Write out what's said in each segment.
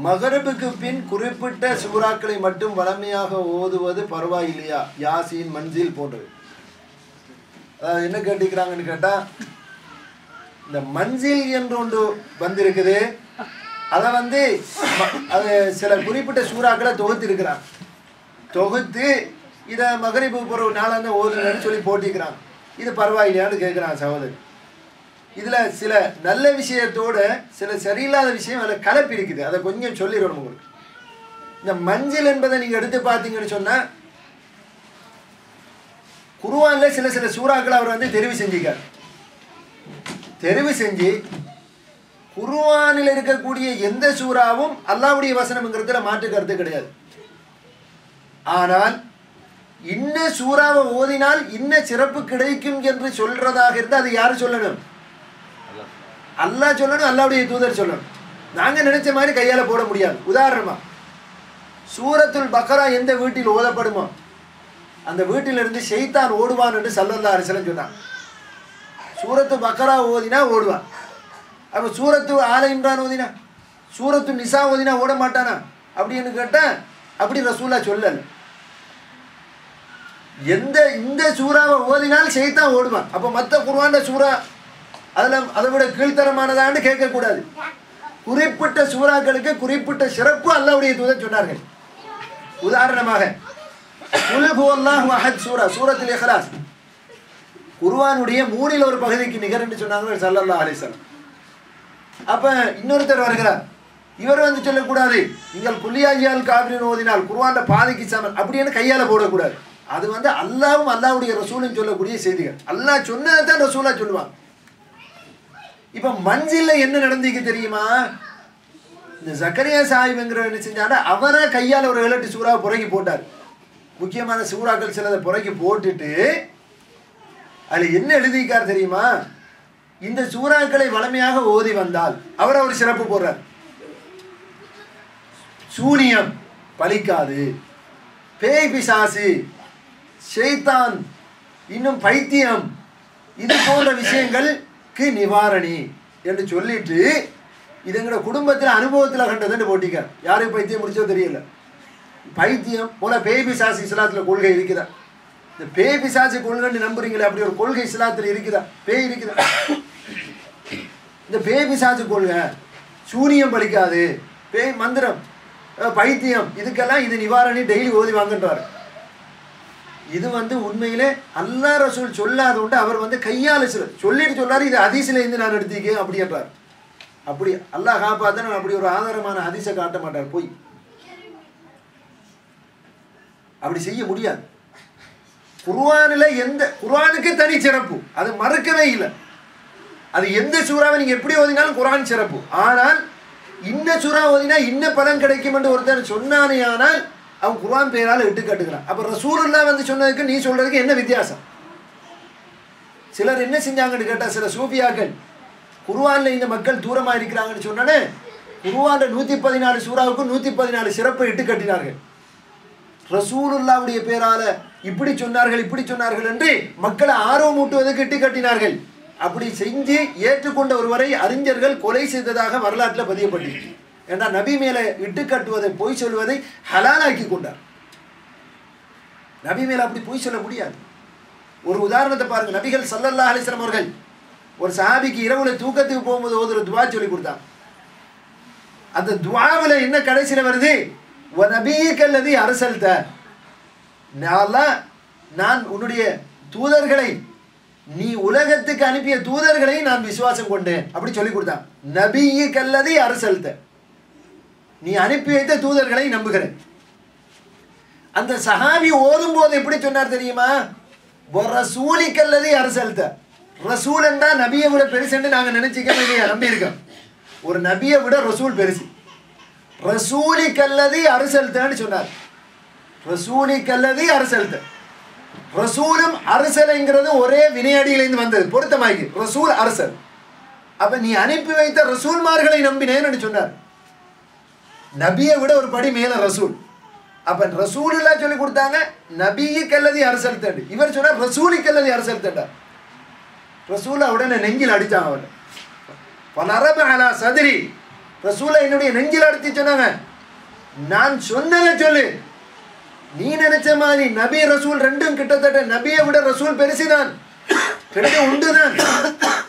மகரிபுக்கு பின் குறிப்பிட்ட சூறாக்களை மட்டும் வளமையாக ஓதுவது பரவாயில்லையா? யாசீன், மன்சில் போன்றது. அதாவது என்ன கேட்டுக்கிறாங்கன்னு கேட்டா, இந்த மன்சில் என்று ஒன்று வந்திருக்குது. அதை அது சில குறிப்பிட்ட சூறாக்களை தொகுத்து இருக்கிறாங்க. தொகுத்து இதை மகரிபு ஒரு நாளாந்த ஓதுன்னு சொல்லி போட்டிக்கிறாங்க. இது பரவாயில்லையான்னு கேட்குறாங்க சகோதரி. இதில் சில நல்ல விஷயத்தோட சில சரியில்லாத விஷயம் அதில் கலப்பி இருக்குது. அதை கொஞ்சம் சொல்லிடணும் உங்களுக்கு. இந்த மஞ்சள் என்பதை நீங்கள் எடுத்து பார்த்தீங்கன்னு சொன்னால், குர்ஆனில் சில சில சூறாக்களை அவர் தெரிவு செஞ்சிக்கார். தெரிவு செஞ்சு குர்ஆனில் இருக்கக்கூடிய எந்த சூறாவும் அல்லாஹ்வுடைய வசனம்ங்கிறதுல மாற்று கருத்து கிடையாது. ஆனால் இன்ன சூறாவை ஓதினால் இன்ன சிறப்பு கிடைக்கும் என்று சொல்றதாக இருந்தால் அது யாரு சொல்லணும்? அல்லாஹ் சொல்லணும், அல்லாஹ்வுடைய தூதர் சொல்லணும். நாங்கள் நினைச்ச மாதிரி கையால் போட முடியாது. உதாரணமா, சூரத்துல் பக்ரா எந்த வீட்டில் ஓதப்படுமோ அந்த வீட்டிலிருந்து ஷைத்தான் ஓடுவான் என்று ஸல்லல்லாஹு அலைஹி வஸல்லம் சொன்னான். சூரத்து பக்ரா ஓதினா ஓடுவான். அப்போ சூரத்து ஆல இம்ரான் ஓதினா, சூரத்து நிசா ஓதினா ஓட மாட்டானா அப்படின்னு கேட்டால் அப்படி ரசூலா சொல்லல. இந்த சூறாவை ஓதினால் ஷைத்தான் ஓடுவான். அப்போ மற்ற குர்ஆன்ல சூறா அதை விட கீழ்த்தரமானதான்னு கேட்கக்கூடாது. குறிப்பிட்ட சூறாக்களுக்கு குறிப்பிட்ட சிறப்பு அல்லாஹ்வுடைய தூதர் சொன்னார்கள். உதாரணமாக குல் ஹுவல்லாஹு அஹத் சூரா, சூரத்துல் இக்லாஸ் குர்ஆனுடைய மூணில் ஒரு பகுதிக்கு நிகர் என்று சொன்னாங்க ஸல்லல்லாஹு அலைஹி வஸல்லம். அப்போ இன்னொருத்தர் வருகிறார், இவர் சொல்லக்கூடாது நீங்கள் குல்லியாஜியால் காபிரின் ஓதினால் குர்ஆன்ல பாதிக்கு சமன் அப்படின்னு கையால் போடக்கூடாது. அது அல்லாஹ்வும் அல்லாஹ்வுடைய ரசூலும் சொல்லக்கூடிய செய்திகள். அல்லாஹ் சொன்னதை தான் ரசூலா சொல்லுவாங்க. இப்போ மஞ்சில் என்ன நடந்துக்கு தெரியுமா? இந்த ஜக்கரியா சாஹிப்ங்கிற என்ன செஞ்சாங்கன்னா, அவரை கையால் ஒரு 7-8 சூறாவை புறக்கி போட்டார். முக்கியமான சூறாக்கள் சிலதை புறக்கி போட்டுட்டு அதில் என்ன எழுதிக்கார் தெரியுமா? இந்த சூறாக்களை வளமையாக ஓதி வந்தால் அவரை ஒரு சிறப்பு போடுறார். சூனியம் பலிக்காது, பேய் பிசாசு, ஷைத்தான், இன்னும் பைத்தியம், இது போன்ற விஷயங்களுக்கு நிவாரணி என்று சொல்லிட்டு இது எங்களோட குடும்பத்தில் அனுபவத்தில் கண்டதுன்னு போட்டிக்கார். யாருக்கு பைத்தியம் முடிச்சோ தெரியல. பைத்தியம் போல பேய் பிசாசு இஸ்லாத்தில் கொள்கை இருக்குதா? இந்த பேய் பிசாசு கொள்கைன்னு நம்புறீங்களே, அப்படி ஒரு கொள்கை இஸ்லாத்தில் இருக்குதா? பேய் இருக்குதா? இந்த பேய் பிசாசு கொள்கை, சூனியம் பலிக்காது, பேய் மந்திரம், பைத்தியம், இதுக்கெல்லாம் இது நிவாரணி டெய்லி ஓதி வாங்கன்றார். இது உண்மையிலே அல்லாஹ் ரசூல் சொல்லாத உண்டு. அவர் கையால் சொல்லிட்டு சொல்றாரு, இது ஹதீஸ்ல இருந்து நான் எடுத்தீங்க அப்படின்றார். அப்படி அல்லாஹ் காப்பாத்த அப்படி ஒரு ஆதாரமான ஹதீஸை காட்ட மாட்டார். போய் அப்படி செய்ய முடியாது. குர்ஆனுக்கு தனி சிறப்பு, அது மறக்கவே இல்லை. அது எந்த சூறாவை நீங்க எப்படி ஓதினாலும் குர்ஆன் சிறப்பு. ஆனால் இன்ன சூறா ஓதினா இன்ன பலன் கிடைக்கும் என்று ஒருத்தர் சொன்னானே, ஆனால் அவன் குர்ஆன் பேரால் இட்டு கட்டுக்கிறான். அப்போ ரசூலுல்லாஹ் சொன்னதுக்கு நீ சொல்றதுக்கு என்ன வித்தியாசம்? சிலர் என்ன செஞ்சாங்கன்னு கேட்டால், சில சூஃபியாக்கள் குர்ஆனில் இந்த மக்கள் தூரமாக இருக்கிறாங்கன்னு சொன்னோன்னே குர்ஆன்ல 114 சூறாவுக்கும் 114 சிறப்பை இட்டு கட்டினார்கள். ரசூலுல்லாஹ்வுடைய பேரால இப்படி சொன்னார்கள் என்று மக்களை ஆர்வம் ஊட்டுவதற்கு இட்டு கட்டினார்கள். அப்படி செஞ்சு ஏற்றுக்கொண்ட ஒருவரை அறிஞர்கள் கொலை செய்ததாக வரலாற்றில் பதியப்பட்டிருக்கு. ஏன்னா நபி மேலே இட்டு கட்டுவதை, பொய் சொல்வதை ஹலாலாக்கி கொண்டார். நபி மேலே அப்படி பொய் சொல்ல முடியாது. ஒரு உதாரணத்தை பாருங்க. நபிகள் ஸல்லல்லாஹு அலைஹி வஸல்லம் அவர்கள் ஒரு சஹாபிக்கு இரவுல தூக்கத்துக்கு போகும்போது ஒரு துவா சொல்லி கொடுத்தாங்க. அந்த துவாவில் என்ன கடைசியில் வருது? வ நபியக்கல்லதி அரசல்த, நான் உன்னுடைய தூதர்களை, நீ உலகத்துக்கு அனுப்பிய தூதர்களை நான் விசுவாசம் கொண்டேன் அப்படி சொல்லி கொடுத்தான். நபியக்கல்லதி அரசல்த, நீ அனுப்பி வைத்த தூதர்களை நம்புகிறேன். அந்த சஹாபி ஓதும் போது எப்படி சொன்னார் தெரியுமா? ரசூலிக்கல்லதி அரசல்த, ரசூல் என்றா நபியை விட பெருசுன்னு நாங்கள் நினைச்சிக்க நம்பி இருக்கோம். ஒரு நபியை விட ரசூல் பெருசு. ரசூலிக்கல்லதி அரசல்தன்னு சொன்னார். ரசூலிக்கல்லதி அரசல்த, ரசூலும் அரசலைங்கிறது ஒரே வினையடியிலிருந்து வந்தது, பொருத்தமாகி ரசூல் அரசல். அப்ப நீ அனுப்பி வைத்த ரசூல்மார்களை நம்பினேன்னு சொன்னார். நபியை விட ஒரு படி மேல ரசூல். அப்ப ரசூலுல்லாஹ் சொல்லி கொடுத்தாங்க நபியக்கல்லதி அரசல் தண்டு. இவர் சொன்னார் ரசூலிக்கல்லதி அரசல் தண்டார். ரசூலா உடனே நெஞ்சில் அடிச்சாங்க. அவர் பலரப அலா சதுரி, ரசூலை என்னுடைய நெஞ்சில் அடித்து சொன்னாங்க, நான் சொன்னதை சொல்லு. நீ நினைச்ச மாதிரி நபி ரசூல் ரெண்டும் கிட்டத்தட்ட நபியை விட ரசூல் பெருசுதான், கிடைக்க உண்டுதான்.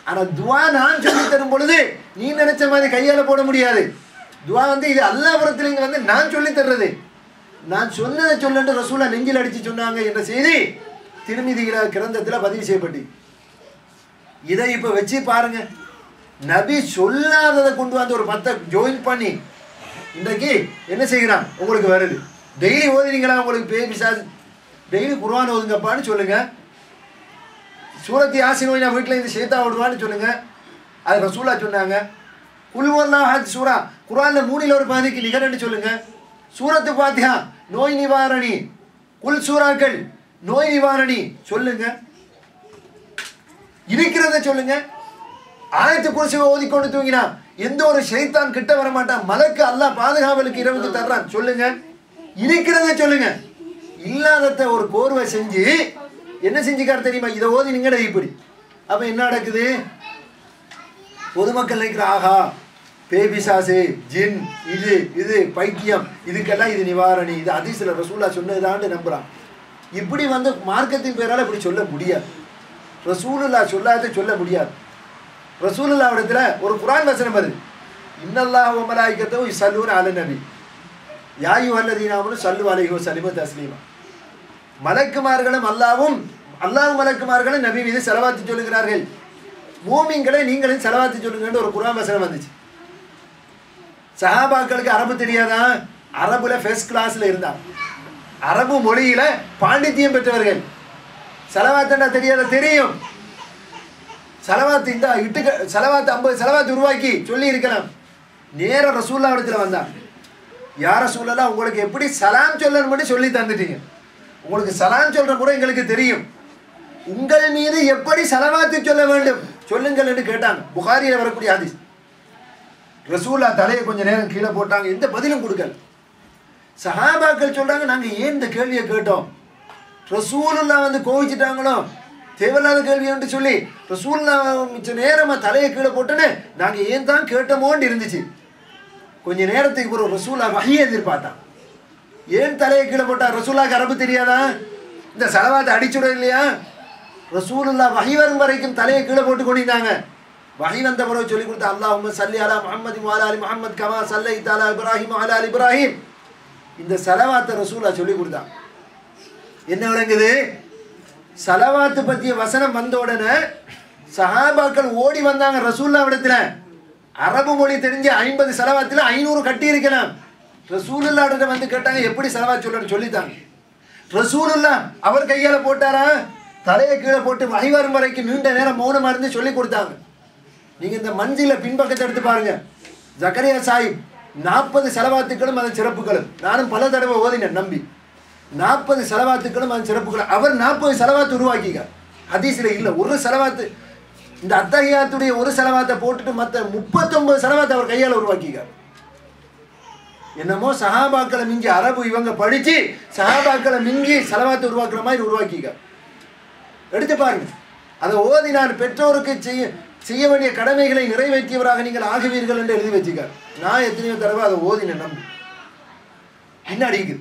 ஆனா துவா நான் சொல்லி தரும் பொழுது நீ நினைச்ச மாதிரி கையால போட முடியாது. துவா வந்து இது அல்லாஹ்புரத்துல இங்க வந்து நான் சொல்லி தர்றது. நான் சொன்னதை சொல்லுன்னு ரசூலா நெஞ்சில் அடிச்சு சொன்னாங்க என்ற செய்தி திருமிதியில கிரந்தத்துல பதிவு செய்யப்பட்டு, இதை இப்ப வச்சு பாருங்க. நபி சொல்லாததை கொண்டு வந்து ஒரு 10 ஜாயின் பண்ணி இன்றைக்கு என்ன செய்கிறான் உங்களுக்கு வருது. டெய்லி ஓதினீங்களா? உங்களுக்கு பேய் பிசாசு டெய்லி குர்ஆன் ஓதுங்கப்பான்னு சொல்லுங்க. சூரத் யாசின் ஓதினா வீட்டில் இந்த ஷைத்தான் ஓடுவான்னு சொல்லுங்க. அது ரசூலா சொன்னாங்க. குல் வல்லாஹ் அஹத் சூரா குர்ஆன்ல 3ல் ஒரு பகுதிக்கு நிகரன்னு சொல்லுங்க. சூரத்து ஃபாத்திஹா நோய் நிவாரணி, குல் சூராக்கள் நோய் நிவாரணி சொல்லுங்க. இருக்கிறத சொல்லுங்க. ஆயத்து குர்சியை ஓதிக்கொண்டு தூங்கினா எந்த ஒரு ஷைத்தான் கிட்ட வர மாட்டான். மலக்கு அல்லாஹ் பாதுகாவலுக்கு இரவுக்கு தர்றான் சொல்லுங்க. இருக்கிறத சொல்லுங்க. இல்லாதத ஒரு கோர்வை செஞ்சு என்ன செஞ்சுக்காரு தெரியுமா? இதை ஓதி நீங்கட இப்படி. அப்ப என்ன நடக்குது? பொதுமக்கள் நினைக்கிற ஆஹா பேய் பிசாசு ஜின் இது பைத்தியம், இதுக்கெல்லாம் இது நிவாரணி, இது ஹதீஸ்ல ரசூலுல்லாஹ் சொன்னதான்னு நம்புறான். இப்படி வந்து மார்க்கத்தின் பேரால இப்படி சொல்ல முடியாது. ரசூலுல்லாஹ் சொல்லாத சொல்ல முடியாது. ரசூலுல்லாஹ் இடத்துல ஒரு குர்ஆன் வசனம் வருது, இன்னல்லாஹ வ மலாயிகத்தஹு யுஸல்லூன அலன் நபி யா அய்யுஹல்லதீன ஆமனு ஸல்லு அலைஹி வ ஸல்லிமு தஸ்லீமா. மலக்குமார்களும் அல்லாஹ்வும் மலக்குமார்களும் நபி மீது ஸலவாத் சொல்லுகிறார்கள், மூமின்களே நீங்களும் ஸலவாத் சொல்லுங்கன்னு ஒரு குர்ஆன் வசனம் வந்துச்சு. சஹாபாக்களுக்கு அரபு தெரியாதா? அரபுல ஃபர்ஸ்ட் கிளாஸ்ல இருந்தாங்க. அரபு மொழியில பாண்டித்தியம் பெற்றவர்கள். ஸலவாத்னா தெரியாத? தெரியும். ஸலவாத் இந்த இட்டுக்க ஸலவாத் 50 ஸலவாத் உருவாக்கி சொல்லி இருக்கலாம். நேர ரசூலுல்லாஹ் இடத்துல வந்தாங்க. யா ரசூலல்லாஹ் உங்களுக்கு எப்படி சலாம் சொல்லணும் மட்டும் சொல்லி தந்துட்டீங்க. உங்களுக்கு சலாம் சொல்ற முறை எங்களுக்கு தெரியும். உங்கள் மீது எப்படி ஸலவாத் சொல்ல வேண்டும் சொல்லுங்கள் என்று கேட்டாங்க. புகாரியில வரக்கூடிய ஹதீஸ். ரசூலுல்லாஹ் தலையை கொஞ்ச நேரம் கீழே போட்டாங்க, எந்த பதிலும் கொடுக்கல. சஹாபாக்கள் சொல்றாங்க, நாங்க ஏன் இந்த கேள்வியை கேட்டோம்? ரசூலுல்லாஹ் வந்து கோவிச்சிட்டாங்களோ, தேவையில்லாத கேள்வி என்று சொல்லி ரசூலுல்லாஹ் மிச்ச நேரமா தலையை கீழே போட்டுன்னு நாங்க ஏன் தான் கேட்டோமோன்னு இருந்துச்சு. கொஞ்ச நேரத்துக்கு ஒரு ரசூலுல்லாஹ் வஹியை எதிர்பார்த்தாங்க. ஏன் தலையை கீழே போட்டா? ரசூலுல்லாஹ்க்கு அரபு தெரியாதா? இந்த ஸலவாத்தை அடிச்சுட இல்லையா? ரசூலுல்லாஹ் வஹி வரும் வரைக்கும் தலையை கீழே போட்டு கொண்டிருந்தாங்க. வஹி வந்த பிறகு சொல்லி கொடுத்தா, அல்லாஹும்ம ஸல்லி அலா முஹம்மதி வ அலா ஆலி முஹம்மத் கமா ஸல்லைத அலா இப்ராஹிம் வ அலா ஆலி இப்ராஹிம். இந்த ஸலவாத்தை ரசூலுல்லாஹ் சொல்லி கொடுத்தாங்க. என்ன விளங்குது? ஸலவாத்து பற்றிய வசனம் வந்த உடனே சஹாபாக்கள் ஓடி வந்தாங்க ரசூலுல்லாஹ் இடத்துல. அரபு மொழி தெரிஞ்ச 50 ஸலவாத்துல 500 கட்டி இருக்கலாம். ரசூலுல்லாஹ் இடத்துல வந்து கேட்டாங்க, எப்படி ஸலவாத் சொல்லணும்னு சொல்லித்தாங்க. ரசூலுல்லாஹ் அவர் கையால போட்டாரா? தலையை கீழே போட்டு வஹி வரும் வரைக்கும் நீண்ட நேரம் மௌனமா இருந்து சொல்லி கொடுத்தாங்க. நீங்க இந்த மஞ்சில பின்பக்கத்தை எடுத்து பாருங்க. ஜக்கரியா சாஹிப் 40 ஸலவாத்துக்களும் அதன் சிறப்புகளும். நானும் பல தடவை ஓதினேன் நம்பி. 40 ஸலவாத்துக்களும் அதன் சிறப்புகளும். அவர் 40 ஸலவாத் உருவாக்கிக்கார். ஹதீஸ்ல இல்ல ஒரு ஸலவாத்து. இந்த அத்தஹியாத்துடைய ஒரு ஸலவாத்தை போட்டுட்டு மற்ற 39 ஸலவாத் அவர் கையால உருவாக்கிக்கார். என்னமோ சஹாபாக்களை மிஞ்சி அரபு இவங்க படிச்சு சஹாபாக்களை மிஞ்சி ஸலவாத்தை உருவாக்குற மாதிரி உருவாக்கிக்கார். எடுத்து பாருங்க. அதை ஓதினார் பெற்றோருக்கு செய்ய வேண்டிய கடமைகளை நிறைவேற்றியவராக நீங்கள் ஆகுவீர்கள் என்று எழுதி வச்சுக்கார். நான் எத்தனையோ தடவை அதை ஓதினேன் நம்பி. பின்னாடிக்கு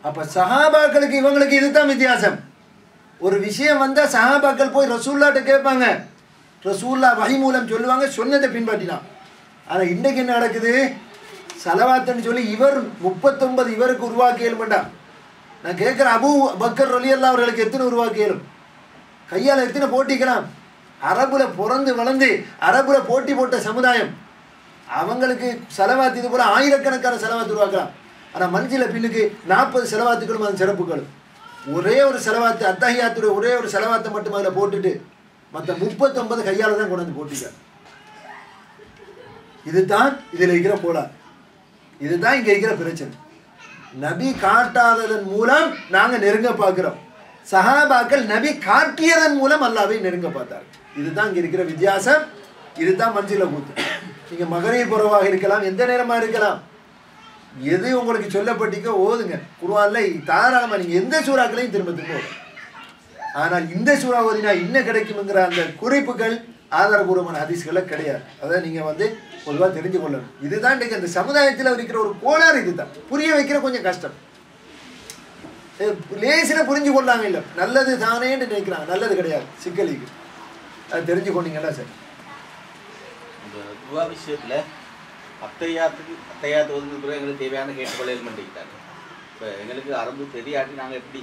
அப்ப சஹாபாக்களுக்கு இவங்களுக்கு இதுதான் வித்தியாசம். ஒரு விஷயம் வந்தா சஹாபாக்கள் போய் ரசூலுல்லாஹ்ட்ட கேட்பாங்க, ரசூலுல்லாஹ் வஹி மூலம் சொல்லுவாங்க, சொன்னதை பின்பற்றினான். ஆனா இன்னைக்கு என்ன நடக்குது? ஸலவாத்துன்னு சொல்லி இவர் 39 இவருக்கு உருவாக்க இயலும்டா. நான் கேட்குறேன், அபூ பக்கர் ரலியல்லாஹு அவர்களுக்கு எத்தனை உருவாக்க இயலும்? கையால் எத்தனை போட்டிக்கலாம்? அரபுல பிறந்து வளர்ந்து அரபுல போட்டி போட்ட சமுதாயம். அவங்களுக்கு ஸலவாத் இது போல ஆயிரக்கணக்கான ஸலவாத் உருவாக்கலாம். ஆனால் மஞ்சில பின்னுக்கு 40 ஸலவாத்துக்களும் அதன் சிறப்புகளும். ஒரே ஒரு ஸலவாத்து அத்தஹியாத்துடைய ஒரே ஒரு ஸலவாத்தை மட்டும் அதில் போட்டுட்டு மற்ற 39 கையால் தான் கொண்டு வந்து போட்டிக்கார். இதுதான் இதில் இருக்கிற போலா. இதுதான் இங்கே இருக்கிற பிரச்சனை. நபி காட்டாததன் மூலம் நாங்கள் நெருங்க பார்க்கிறோம். சஹாபாக்கள் நபி காட்டியதன் மூலம் அல்லாஹ்வை நெருங்க பார்த்தார்கள். இதுதான் இங்கே இருக்கிற வித்தியாசம். இதுதான் மஞ்சில கூத்து. நீங்கள் மகரீப் புறவாக இருக்கலாம், எந்த நேரமாக இருக்கலாம், எது உங்களுக்கு சொல்லப்பட்டிக்கோ ஓதுங்க. குர்ஆன்ல தாராளமாக நீங்கள் எந்த சூறாக்களையும் திரும்ப திரும்ப ஓதுங்க. ஆனால் இந்த சூறா ஓதினா இன்னும் கிடைக்கும்ங்கிற அந்த குறிப்புகள் ஆதாரபூர்வமான ஹதீஸ்களை கிடையாது. அதை நீங்கள் வந்து பொதுவாக தெரிஞ்சு கொள்ளணும். இதுதான் இன்றைக்கு அந்த சமுதாயத்தில் இருக்கிற ஒரு கோளாறு. இதுதான் புரிய வைக்கிற கொஞ்சம் கஷ்டம். லேசில் புரிஞ்சு கொள்ளாங்க. இல்லை நல்லது தானேன்னு நினைக்கிறாங்க, நல்லது கிடையாது, சிக்கலிக்கு. அது தெரிஞ்சு கொண்டீங்களா சார்? இந்த துவா விஷயத்தில் அத்தையாத்து ஒதுங்கு எங்களுக்கு தேவையான கேட்டுக்கொள்ள மாட்டேங்கிறாங்க. இப்போ எங்களுக்கு அரபு தெரியாட்டி நாங்கள் எப்படி